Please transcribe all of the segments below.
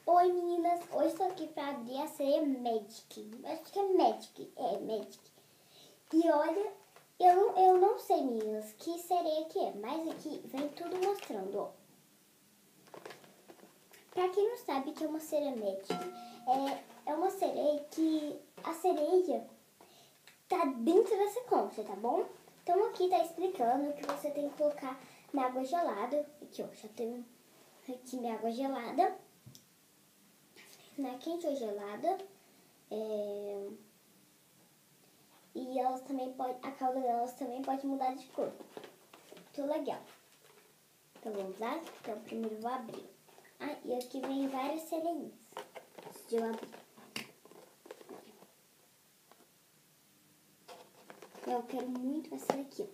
Oi meninas, hoje estou aqui para abrir a sereia Magic. Acho que é Magic, Magic. E olha, eu não sei meninas que sereia que é, mas aqui vem tudo mostrando, ó. Pra quem não sabe que é uma sereia Magic, é uma sereia que a sereia tá dentro dessa concha, tá bom? Então aqui tá explicando que você tem que colocar na água gelada. Aqui ó, já tem aqui minha água gelada. Na quente ou gelada. E elas também a cauda delas também pode mudar de cor. Muito legal. Então vamos lá? Então primeiro vou abrir. Ah, e aqui vem várias sereinhas. Antes de eu abrir. Eu quero muito essa daqui,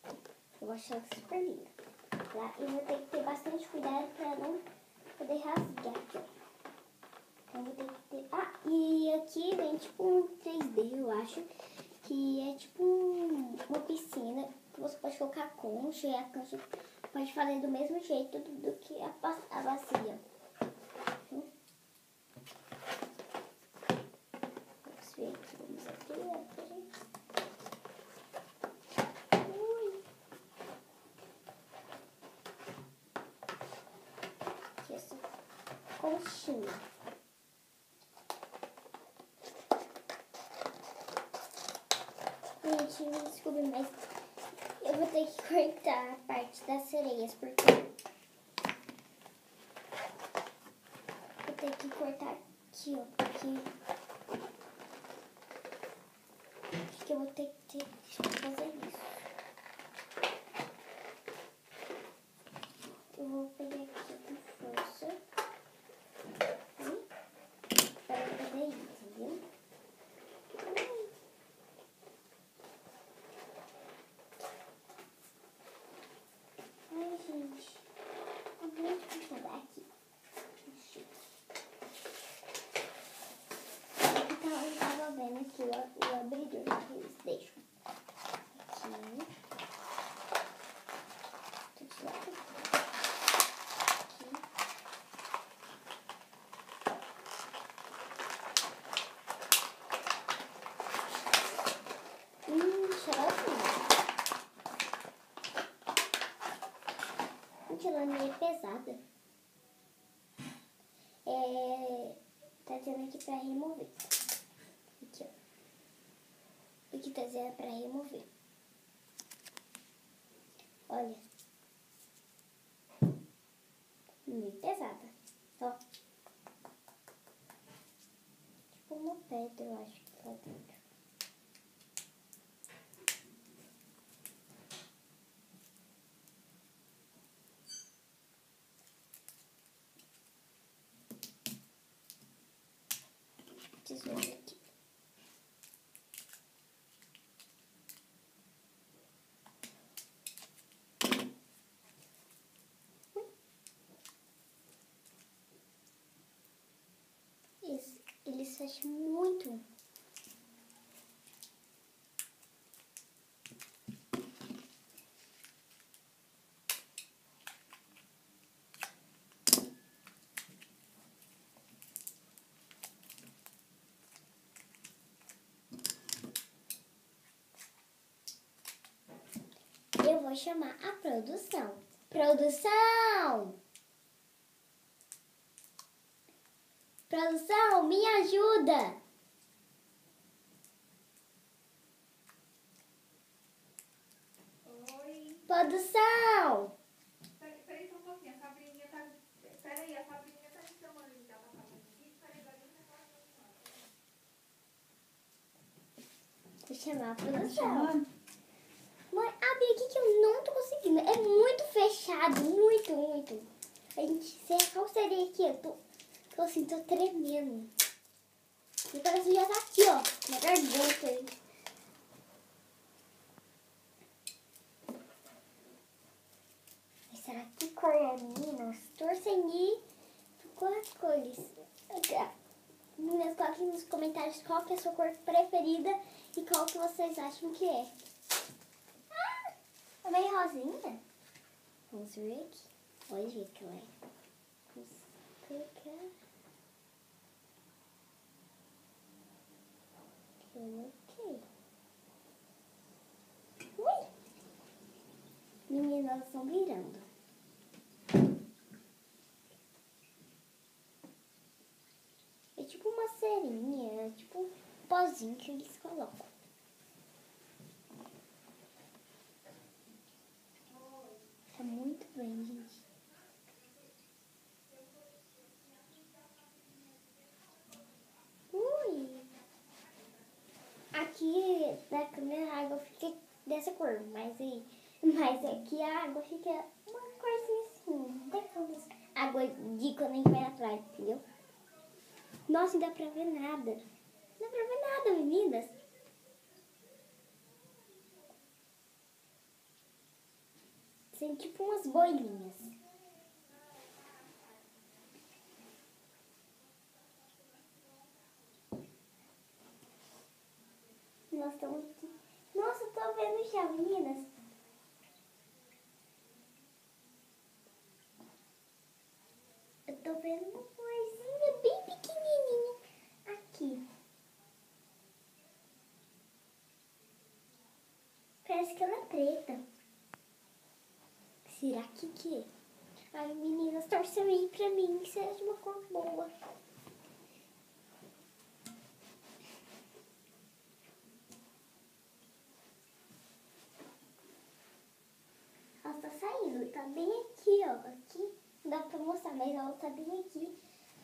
ó. Eu acho ela super linda. Tá? E vou ter que ter bastante cuidado para não poder rasgar aqui, ó. Então vou ter que ter... Ah, e aqui vem tipo um 3D, eu acho. Que é tipo uma piscina que você pode colocar a concha e a concha pode fazer do mesmo jeito do que a bacia. Vamos ver aqui, vamos abrir. Ui. Aqui essa conchinha. Gente, me desculpe, mas eu vou ter que cortar a parte das sereias, porque vou ter que cortar aqui, ó, porque acho que eu vou ter que fazer isso. Eu vou pegar aqui com força para fazer isso, viu? Ai, gente, é muito puxado aqui. Então, eu tava vendo aqui o abridor que eles deixam. Aqui. Tudo lá. Aqui. Cheirosinho. Gente, ela é meio pesada. Tá dizendo aqui pra remover. Aqui, ó. Aqui tá dizendo pra remover. Olha. Meio pesada. Ó. Tipo uma pedra, eu acho que tá dentro. Tesoura aqui. Eles fecham muito. Eu vou chamar a produção. Produção! Produção, me ajuda! Oi. Produção! Peraí só um pouquinho, a Sabrininha tá... Peraí, a Sabrininha tá me chamando já pra fazer um vídeo. Peraí, agora um negócio. Vou chamar a produção. Mãe, abre aqui que eu não tô conseguindo. É muito fechado, muito, muito. A gente, se qual seria aqui? Eu assim, tô tremendo. E parece que já tá aqui, ó, na garganta. Mas será que cor é, meninas? Torcem qual as cores. Meninas, coloquem nos comentários qual que é a sua cor preferida e qual que vocês acham que é. Ah, é meio rosinha. Vamos ver aqui. Olha o jeito que ela é. Vamos clicar. Coloquei. Ui! Meninas, estão virando. É tipo uma cerinha, é tipo um pozinho que eles colocam. Tá muito bem, gente. Ui! Aqui na câmera a água fica dessa cor, mas aqui a água fica uma corzinha assim, daquelas água de quando a gente vai na praia, entendeu? Nossa, não dá pra ver nada. Não dá pra ver nada, meninas. Tem tipo umas bolinhas. Nós estamos aqui. Nossa, eu tô vendo já, meninas. Eu tô vendo uma coisinha bem pequenininha aqui. Parece que ela é preta. Será que é? Ai, meninas, torçam aí pra mim que seja de uma cor boa. Ela tá saindo, tá bem aqui, ó. Aqui, não dá pra mostrar, mas ela tá bem aqui.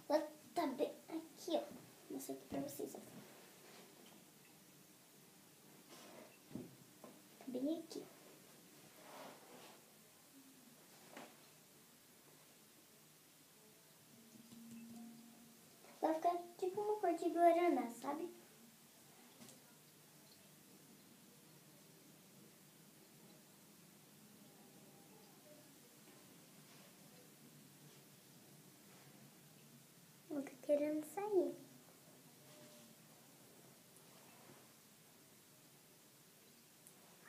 Ela tá bem aqui, ó. Vou mostrar aqui pra vocês, ó. Tá bem aqui. Vai ficar tipo uma cor de guaraná, sabe? Eu tô querendo sair.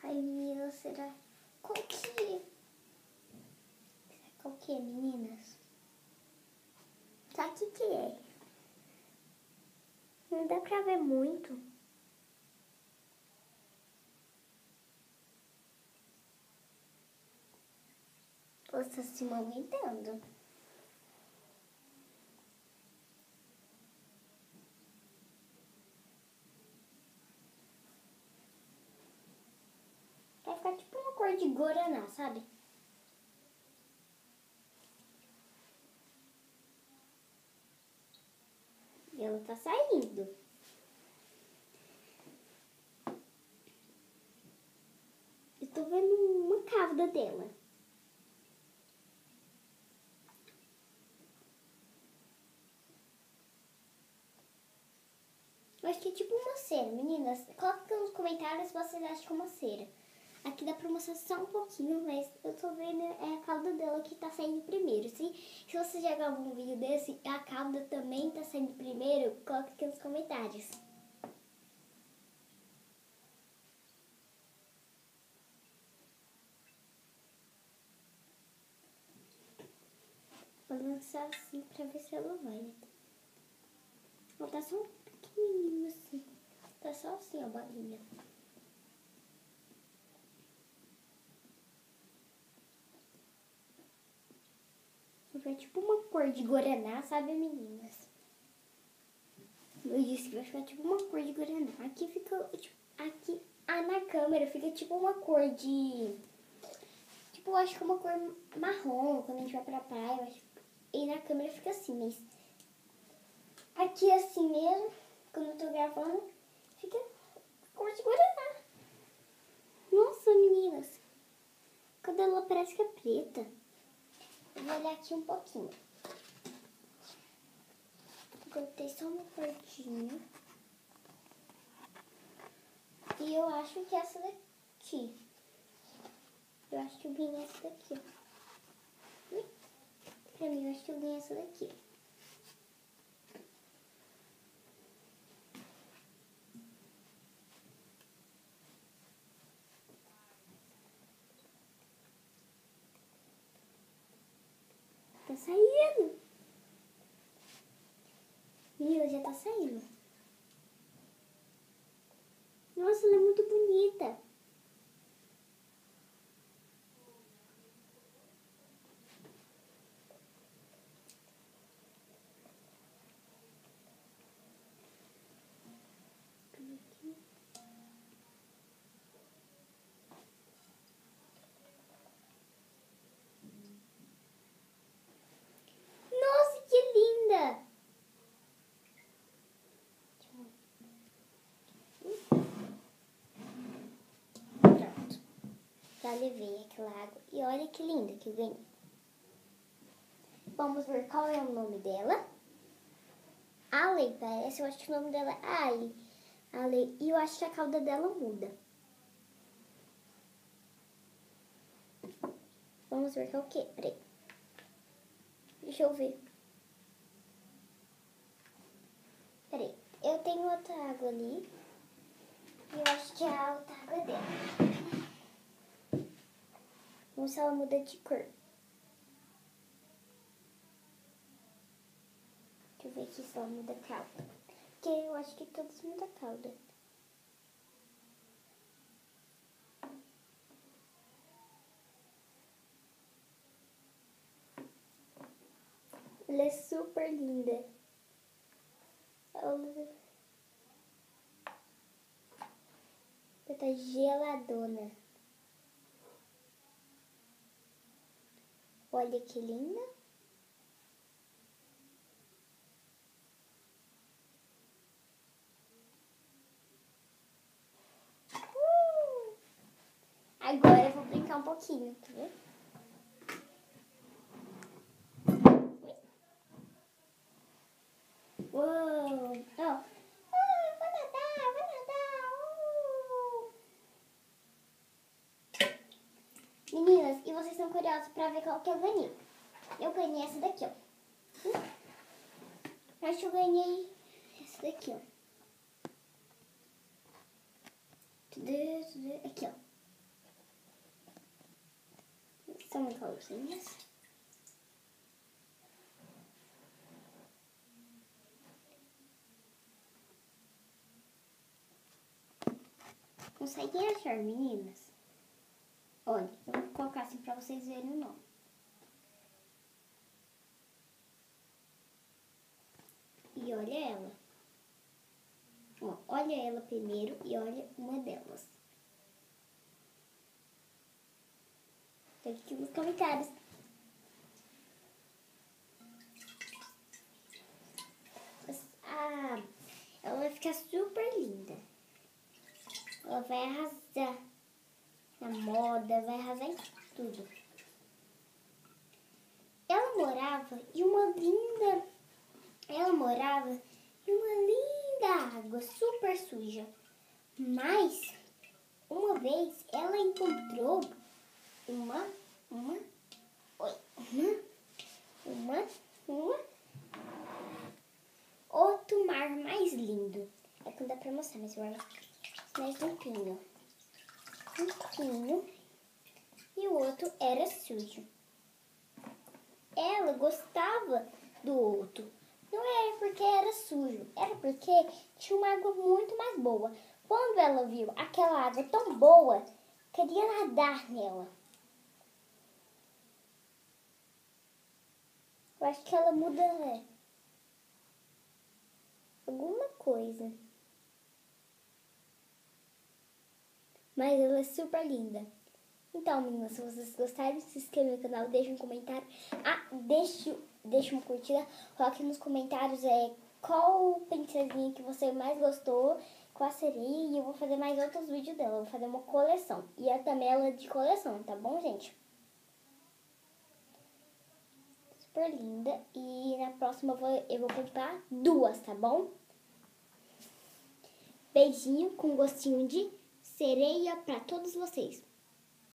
Ai, meninas, será? Qual que é? Qual que é, meninas? Sabe o que é? Não dá pra ver muito. Você tá se movimentando. Vai ficar tipo uma cor de guaraná, sabe? E ela tá saindo. Eu tô vendo uma cauda dela. Eu acho que é tipo uma cera, meninas. Coloca aqui nos comentários se vocês acham que é uma cera. Aqui dá pra mostrar só um pouquinho, mas eu tô vendo a cauda dela que tá saindo primeiro. Se você já gravou um vídeo desse, a cauda também tá saindo primeiro, coloca aqui nos comentários. Vou lançar assim pra ver se ela vai. Ela tá só um pequenininho assim. Tá só assim a bolinha. Vai tipo uma cor de guaraná, sabe, meninas? Eu disse que vai ficar tipo uma cor de guaraná. Aqui fica, tipo, aqui, na câmera fica tipo uma cor de... Tipo, eu acho que é uma cor marrom, quando a gente vai pra praia, eu acho. E na câmera fica assim, mas... Aqui assim mesmo, quando eu tô gravando, fica cor de guaraná. Nossa, meninas. Quando ela parece que é preta. Eu vou olhar aqui um pouquinho. Botei só uma cordinha. E eu acho que é essa daqui. Eu acho que eu ganhei essa daqui, ó. Pra mim, eu acho que eu ganhei essa daqui. Tá saindo. Menina, já tá saindo. Já levei aquela água. E olha que linda que eu ganhei. Vamos ver qual é o nome dela. Ale, parece. Eu acho que o nome dela é Ale. Ale. E eu acho que a cauda dela muda. Vamos ver que é o quê? Peraí. Deixa eu ver. Peraí. Eu tenho outra água ali. E eu acho que é a outra água dela. Vamos ver se ela muda de cor. Deixa eu ver aqui se ela muda a cauda. Porque eu acho que todos mudam a cauda. Ela é super linda. Ela tá geladona. Olha que linda. Agora eu vou brincar um pouquinho, tá vendo? Uou! Oh. Vou nadar, vou nadar. Meninas, e vocês estão curiosos pra ver qual que eu ganhei? Eu ganhei essa daqui, ó. Acho que eu ganhei essa daqui, ó. Aqui, ó. São igualzinhas. Conseguem achar, meninas? Olha, eu vou colocar assim pra vocês verem o nome. E olha ela. Ó, olha ela primeiro e olha uma delas. Tá aqui nos comentários. Ah, ela vai ficar super linda. Ela vai arrasar na moda, vai arrasar em tudo. Ela morava em uma linda água super suja. Mas uma vez ela encontrou outro mar mais lindo. É que não dá pra mostrar, mas olha, mais limpinho. E o outro era sujo. Ela gostava do outro. Não era porque era sujo, era porque tinha uma água muito mais boa. Quando ela viu aquela água tão boa, queria nadar nela. Eu acho que ela muda alguma coisa. Mas ela é super linda. Então, meninas, se vocês gostaram, se inscreva no canal, deixe um comentário. Deixe uma curtida. Coloque nos comentários qual princesinha que você mais gostou, qual seria. E eu vou fazer mais outros vídeos dela. Eu vou fazer uma coleção. E também ela é de coleção, tá bom, gente? Super linda. E na próxima eu vou comprar duas, tá bom? Beijinho com gostinho de sereia pra todos vocês.